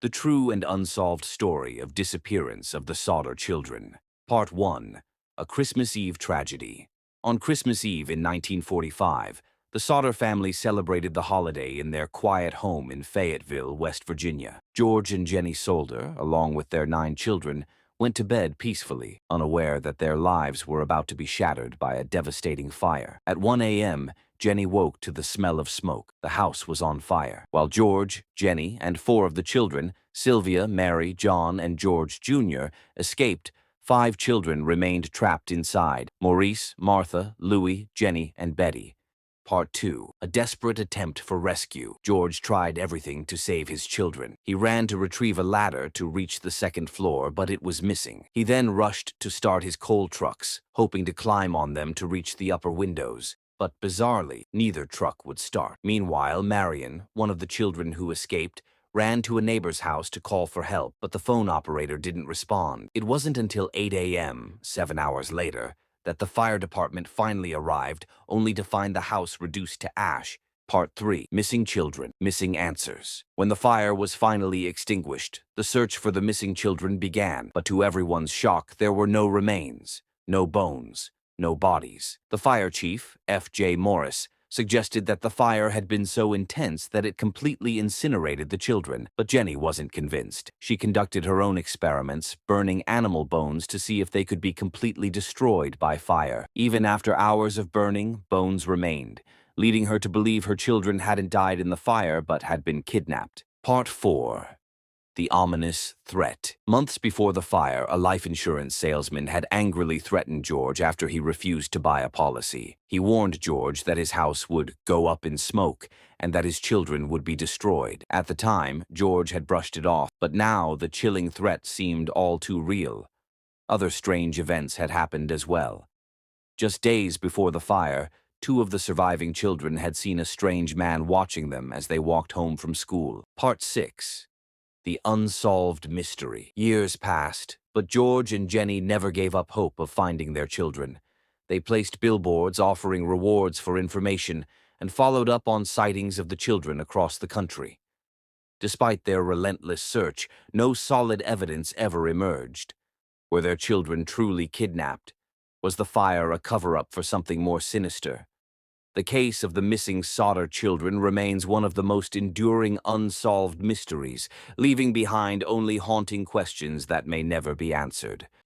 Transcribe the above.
The True and Unsolved Story of Disappearance of the Sodder Children. Part 1. A Christmas Eve Tragedy. On Christmas Eve in 1945, the Sodder family celebrated the holiday in their quiet home in Fayetteville, West Virginia. George and Jennie Sodder, along with their 9 children, went to bed peacefully, unaware that their lives were about to be shattered by a devastating fire. At 1 a.m., Jennie woke to the smell of smoke. The house was on fire. While George, Jennie, and 4 of the children, Sylvia, Mary, John, and George Jr., escaped, 5 children remained trapped inside: Maurice, Martha, Louis, Jennie, and Betty. Part 2. A desperate attempt for rescue. George tried everything to save his children. He ran to retrieve a ladder to reach the 2nd floor, but it was missing. He then rushed to start his coal trucks, hoping to climb on them to reach the upper windows. But bizarrely, neither truck would start. Meanwhile, Marion, one of the children who escaped, ran to a neighbor's house to call for help, but the phone operator didn't respond. It wasn't until 8 a.m., 7 hours later, that the fire department finally arrived, only to find the house reduced to ash. Part 3. Missing Children, Missing Answers. When the fire was finally extinguished, the search for the missing children began, but to everyone's shock, there were no remains, no bones, no bodies. The fire chief, F.J. Maurice, suggested that the fire had been so intense that it completely incinerated the children, but Jennie wasn't convinced. She conducted her own experiments, burning animal bones to see if they could be completely destroyed by fire. Even after hours of burning, bones remained, leading her to believe her children hadn't died in the fire but had been kidnapped. Part 4. The Ominous Threat. Months before the fire, a life insurance salesman had angrily threatened George after he refused to buy a policy. He warned George that his house would go up in smoke and that his children would be destroyed. At the time, George had brushed it off, but now the chilling threat seemed all too real. Other strange events had happened as well. Just days before the fire, 2 of the surviving children had seen a strange man watching them as they walked home from school. Part 6. The Unsolved Mystery. Years passed, but George and Jennie never gave up hope of finding their children. They placed billboards offering rewards for information and followed up on sightings of the children across the country. Despite their relentless search, no solid evidence ever emerged. Were their children truly kidnapped? Was the fire a cover-up for something more sinister? The case of the missing Sodder children remains one of the most enduring unsolved mysteries, leaving behind only haunting questions that may never be answered.